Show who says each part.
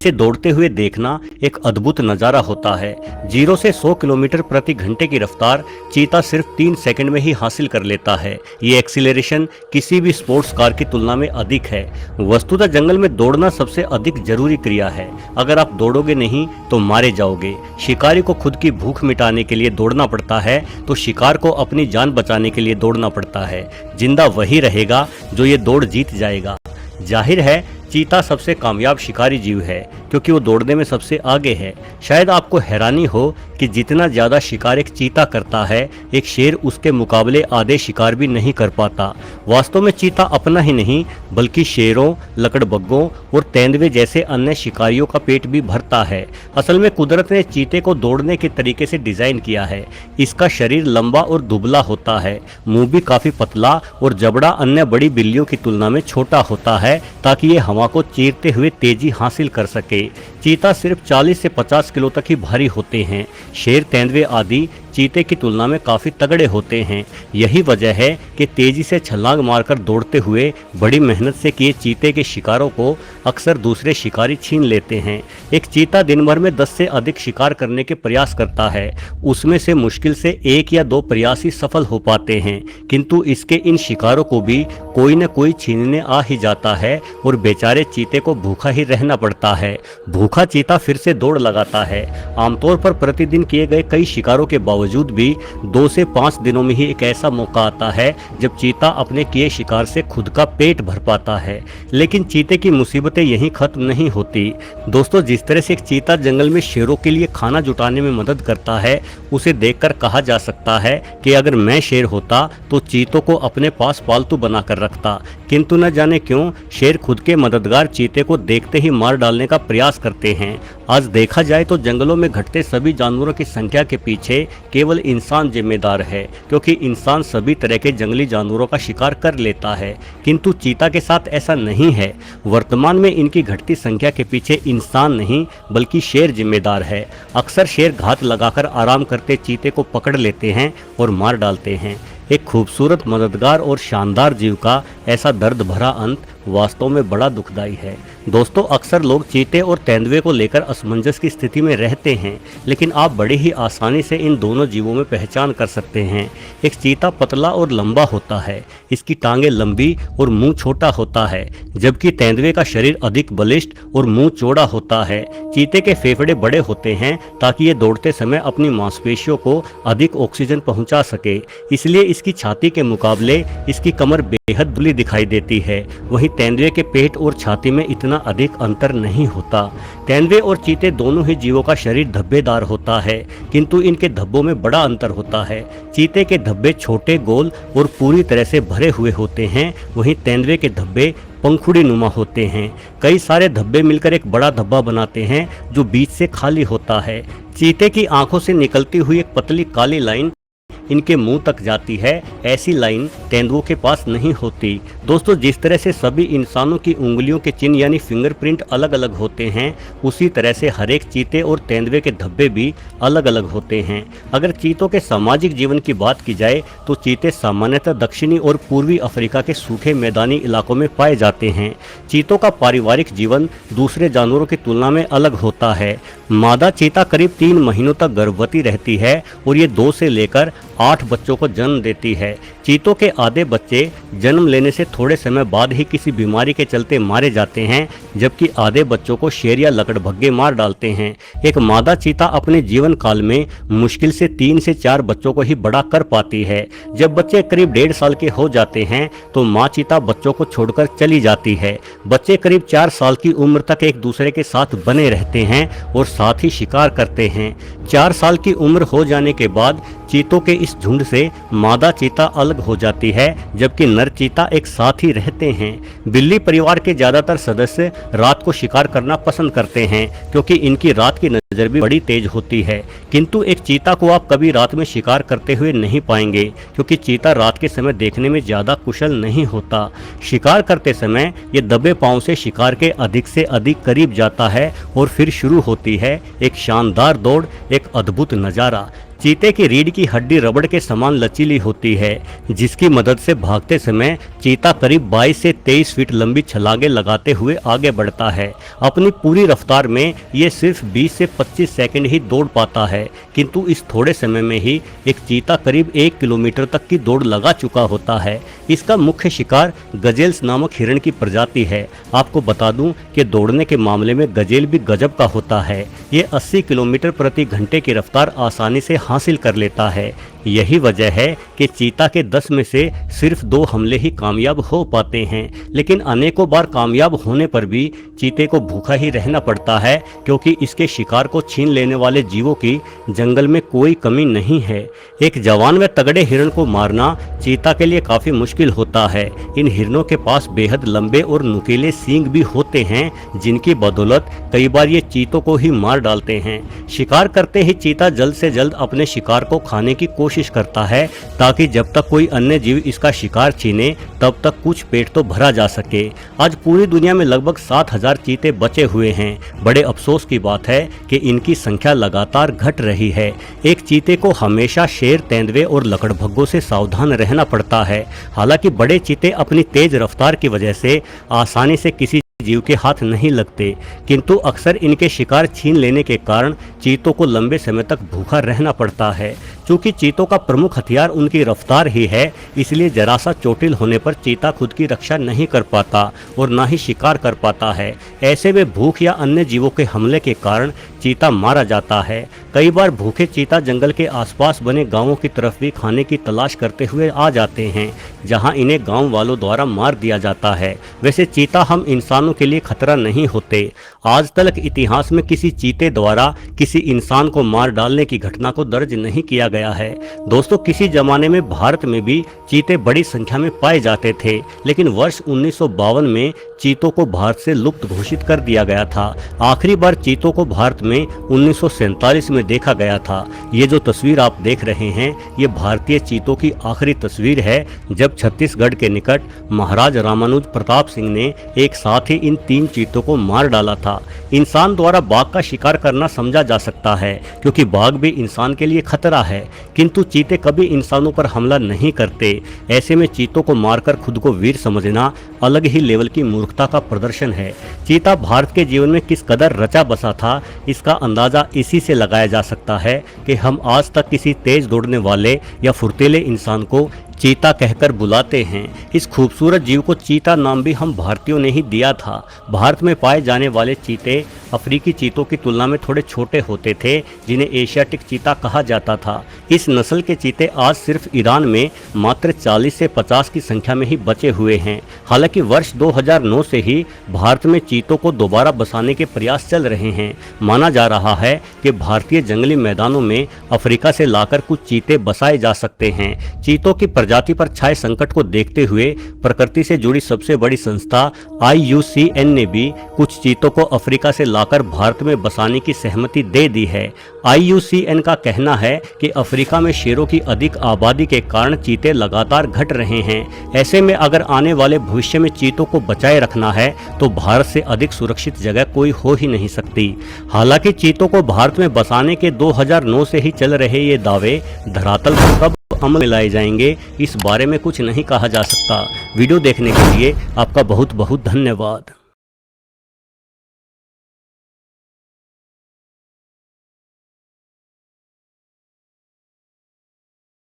Speaker 1: इसे दौड़ते हुए देखना एक अद्भुत नज़ारा होता है। 0 से 100 किलोमीटर प्रति घंटे की रफ्तार चीता सिर्फ 3 सेकंड में ही हासिल कर लेता है। ये एक्सीलरेशन किसी भी स्पोर्ट्स कार की तुलना में अधिक है। वस्तुतः जंगल में दौड़ना सबसे अधिक जरूरी क्रिया है। अगर आप दौड़ोगे नहीं तो मारे जाओगे। शिकारी को खुद की भूख मिटाने के लिए दौड़ना पड़ता है तो शिकार को अपनी जान बचाने के लिए दौड़ना पड़ता है। जिंदा वही रहेगा जो ये दौड़ जीत जाएगा। जाहिर है चीता सबसे कामयाब शिकारी जीव है क्योंकि वो दौड़ने में सबसे आगे है। शायद आपको हैरानी हो कि जितना ज़्यादा शिकार एक चीता करता है, एक शेर उसके मुकाबले आधे शिकार भी नहीं कर पाता। वास्तव में चीता अपना ही नहीं बल्कि शेरों, लकड़बग्गों और तेंदुए जैसे अन्य शिकारियों का पेट भी भरता है। असल में कुदरत ने चीते को दौड़ने के तरीके से डिज़ाइन किया है। इसका शरीर लंबा और दुबला होता है, मुंह भी काफ़ी पतला और जबड़ा अन्य बड़ी बिल्लियों की तुलना में छोटा होता है ताकि ये हवा को चीरते हुए तेजी हासिल कर सके। चीता सिर्फ 40 से 50 किलो तक ही भारी होते हैं। शेर, तेंदुए आदि चीते की तुलना में काफ़ी तगड़े होते हैं। यही वजह है कि तेजी से छलांग मारकर दौड़ते हुए बड़ी मेहनत से किए चीते के शिकारों को अक्सर दूसरे शिकारी छीन लेते हैं। एक चीता दिन भर में 10 से अधिक शिकार करने के प्रयास करता है। उसमें से मुश्किल से 1 या 2 प्रयास ही सफल हो पाते हैं, किंतु इसके इन शिकारों को भी कोई न कोई छीनने आ ही जाता है और बेचारे चीते को भूखा ही रहना पड़ता है। भूखा चीता फिर से दौड़ लगाता है। आमतौर पर प्रतिदिन किए गए कई शिकारों के बावजूद भी 2 से 5 दिनों में ही एक ऐसा मौका आता है जब चीता अपने किए शिकार से खुद का पेट भर पाता है। लेकिन चीते की मुसीबतें यहीं खत्म नहीं होती। दोस्तों, जिस तरह से एक चीता जंगल में शेरों के लिए खाना जुटाने में मदद करता है, उसे देखकर कहा जा सकता है कि अगर मैं शेर होता तो चीतों को अपने पास पालतू बनाकर रखता। किंतु न जाने क्यों शेर खुद के मददगार चीते को देखते ही मार डालने का प्रयास करते हैं। आज देखा जाए तो जंगलों में घटते सभी जानवरों की संख्या के पीछे केवल इंसान जिम्मेदार है, क्योंकि इंसान सभी तरह के जंगली जानवरों का शिकार कर लेता है। किंतु चीता के साथ ऐसा नहीं है। वर्तमान में इनकी घटती संख्या के पीछे इंसान नहीं बल्कि शेर जिम्मेदार है। अक्सर शेर घात लगाकर आराम करते चीते को पकड़ लेते हैं और मार डालते हैं। एक खूबसूरत, मददगार और शानदार जीव का ऐसा दर्द भरा अंत वास्तव में बड़ा दुखदाई है। दोस्तों, अक्सर लोग चीते और तेंदुए को लेकर असमंजस की स्थिति में रहते हैं, लेकिन आप बड़े ही आसानी से इन दोनों जीवों में पहचान कर सकते हैं। एक चीता पतला और लंबा होता है, इसकी टांगें लंबी और मुंह छोटा होता है, जबकि तेंदुए का शरीर अधिक बलिष्ठ और मुंह चौड़ा होता है। चीते के फेफड़े बड़े होते हैं ताकि ये दौड़ते समय अपनी मांसपेशियों को अधिक ऑक्सीजन पहुंचा सके, इसलिए इसकी छाती के मुकाबले इसकी कमर बेहद दुबली दिखाई देती है। वहीं तेंदुए के पेट और छाती में इतना अधिक अंतर नहीं होता। तेंदुए और चीते दोनों ही जीवों का शरीर धब्बेदार होता है, किंतु इनके धब्बों में बड़ा अंतर होता है। चीते के धब्बे छोटे, गोल और पूरी तरह से भरे हुए होते हैं, वहीं तेंदुए के धब्बे पंखुड़ी नुमा होते हैं। कई सारे धब्बे मिलकर एक बड़ा धब्बा बनाते हैं जो बीच से खाली होता है। चीते की आंखों से निकलती हुई एक पतली काली लाइन इनके मुंह तक जाती है। ऐसी लाइन तेंदुओं के पास नहीं होती। दोस्तों, जिस तरह से सभी इंसानों की उंगलियों के चिन्ह यानी फिंगरप्रिंट अलग अलग होते हैं, उसी तरह से हर एक चीते और तेंदुए के धब्बे भी अलग अलग होते हैं। अगर चीतों के सामाजिक जीवन की बात की जाए तो चीते सामान्यतः दक्षिणी और पूर्वी अफ्रीका के सूखे मैदानी इलाकों में पाए जाते हैं। चीतों का पारिवारिक जीवन दूसरे जानवरों की तुलना में अलग होता है। मादा चीता करीब 3 महीनों तक गर्भवती रहती है और ये 2 से लेकर 8 बच्चों को जन्म देती है। चीतों के आधे बच्चे जन्म लेने से थोड़े समय बाद ही किसी बीमारी के चलते मारे जाते हैं, जबकि आधे बच्चों को शेर या लकड़बग्गे मार डालते हैं। एक मादा चीता अपने जीवन काल में मुश्किल से 3 से 4 बच्चों को ही बड़ा कर पाती है। जब बच्चे करीब 1.5 साल के हो जाते हैं तो माँ चीता बच्चों को छोड़कर चली जाती है। बच्चे करीब 4 साल की उम्र तक एक दूसरे के साथ बने रहते हैं और साथ ही शिकार करते हैं। 4 साल की उम्र हो जाने के बाद चीतों के इस झुंड से मादा चीता अलग हो जाती है, जबकि नर चीता एक साथ ही रहते हैं। बिल्ली परिवार के ज्यादातर सदस्य रात को शिकार करना पसंद करते हैं, क्योंकि इनकी रात की नजर भी बड़ी तेज होती है। किंतु एक चीता को आप कभी रात में शिकार करते हुए नहीं पाएंगे, क्योंकि चीता रात के समय देखने में ज्यादा कुशल नहीं होता। शिकार करते समय ये दबे पांव से शिकार के अधिक से अधिक करीब जाता है और फिर शुरू होती है एक शानदार दौड़, एक अद्भुत नजारा। चीते की रीढ़ की हड्डी रबड़ के समान लचीली होती है, जिसकी मदद से भागते समय चीता करीब 22 से 23 फीट लंबी छलांगे लगाते हुए आगे बढ़ता है। अपनी पूरी रफ्तार में ये सिर्फ 20 से 25 सेकंड ही दौड़ पाता है, किंतु इस थोड़े समय में ही एक चीता करीब 1 किलोमीटर तक की दौड़ लगा चुका होता है। इसका मुख्य शिकार गजेल्स नामक हिरण की प्रजाति है। आपको बता दूं कि दौड़ने के मामले में गजेल भी गजब का होता है। ये 80 किलोमीटर प्रति घंटे की रफ्तार आसानी से हासिल कर लेता है। यही वजह है कि चीता के 10 में से सिर्फ 2 हमले ही कामयाब हो पाते हैं, लेकिन अनेकों बार कामयाब होने पर भी चीते को भूखा ही रहना पड़ता है, क्योंकि इसके शिकार को छीन लेने वाले जीवों की जंगल में कोई कमी नहीं है। एक जवान व तगड़े हिरण को मारना चीता के लिए काफी मुश्किल होता है। इन हिरणों के पास बेहद लंबे और नुकीले सींग भी होते हैं, जिनकी बदौलत कई बार ये चीतों को ही मार डालते हैं। शिकार करते ही चीता जल्द से जल्द अपने शिकार को खाने की कोशिश करता है, ताकि जब तक कोई अन्य जीव इसका शिकार छीने तब तक कुछ पेट तो भरा जा सके। आज पूरी दुनिया में लगभग 7000 चीते बचे हुए हैं। बड़े अफसोस की बात है कि इनकी संख्या लगातार घट रही है। एक चीते को हमेशा शेर, तेंदुए और लकड़भग्गों से सावधान रहना पड़ता है। हालांकि बड़े चीते अपनी तेज रफ्तार की वजह से आसानी से किसी जीव के हाथ नहीं लगते, किंतु अक्सर इनके शिकार छीन लेने के कारण चीतों को लंबे समय तक भूखा रहना पड़ता है। चूंकि चीतों का प्रमुख हथियार उनकी रफ्तार ही है, इसलिए जरा सा चोटिल होने पर चीता खुद की रक्षा नहीं कर पाता और ना ही शिकार कर पाता है। ऐसे में भूख या अन्य जीवों के हमले के कारण चीता मारा जाता है। कई बार भूखे चीता जंगल के आसपास बने गांवों की तरफ भी खाने की तलाश करते हुए आ जाते हैं, जहां इन्हें गांव वालों द्वारा मार दिया जाता है। वैसे चीता हम इंसानों के लिए खतरा नहीं होते। आज तक इतिहास में किसी चीते द्वारा किसी इंसान को मार डालने की घटना को दर्ज नहीं किया गया है। दोस्तों, किसी जमाने में भारत में भी चीते बड़ी संख्या में पाए जाते थे, लेकिन वर्ष 1952 में चीतों को भारत से लुप्त घोषित कर दिया गया था। आखिरी बार चीतों को भारत में 1947 में देखा गया था। ये जो तस्वीर आप देख रहे हैं, ये भारतीय चीतों की आखिरी तस्वीर है, जब छत्तीसगढ़ के निकट महाराज रामानुज प्रताप सिंह ने एक साथ ही इन 3 चीतों को मार डाला था। इंसान द्वारा बाघ का शिकार करना समझा जा सकता है, क्योंकि बाघ भी इंसान के लिए खतरा है, किंतु चीते कभी इंसानों पर हमला नहीं करते। ऐसे में चीतों को मारकर खुद को वीर समझना अलग ही लेवल की मूर्खता का प्रदर्शन है। चीता भारत के जीवन में किस कदर रचा बसा था, इसका अंदाजा इसी से लगाया जा सकता है कि हम आज तक किसी तेज दौड़ने वाले या फुर्तीले इंसान को चीता कहकर बुलाते हैं। इस खूबसूरत जीव को चीता नाम भी हम भारतीयों ने ही दिया था। भारत में पाए जाने वाले चीते अफ्रीकी चीतों की तुलना में थोड़े छोटे होते थे, जिन्हें एशियाटिक चीता कहा जाता था। इस नस्ल के चीते आज सिर्फ ईरान में मात्र 40 से 50 की संख्या में ही बचे हुए हैं। हालांकि वर्ष 2009 से ही भारत में चीतों को दोबारा बसाने के प्रयास चल रहे हैं। माना जा रहा है कि भारतीय जंगली मैदानों में अफ्रीका से लाकर कुछ चीते बसाए जा सकते हैं। चीतों की प्रजाति पर छाए संकट को देखते हुए प्रकृति से जुड़ी सबसे बड़ी संस्था IUCN ने भी कुछ चीतों को अफ्रीका से लाकर भारत में बसाने की सहमति दे दी है। IUCN का कहना है कि अफ्रीका में शेरों की अधिक आबादी के कारण चीते लगातार घट रहे हैं। ऐसे में अगर आने वाले भविष्य में चीतों को बचाए रखना है तो भारत से अधिक सुरक्षित जगह कोई हो ही नहीं सकती। हालांकि चीतों को भारत में बसाने के 2009 से ही चल रहे ये दावे धरातल पर कब अमल में लाए जाएंगे, इस बारे में कुछ नहीं कहा जा सकता। वीडियो देखने के लिए आपका बहुत बहुत धन्यवाद।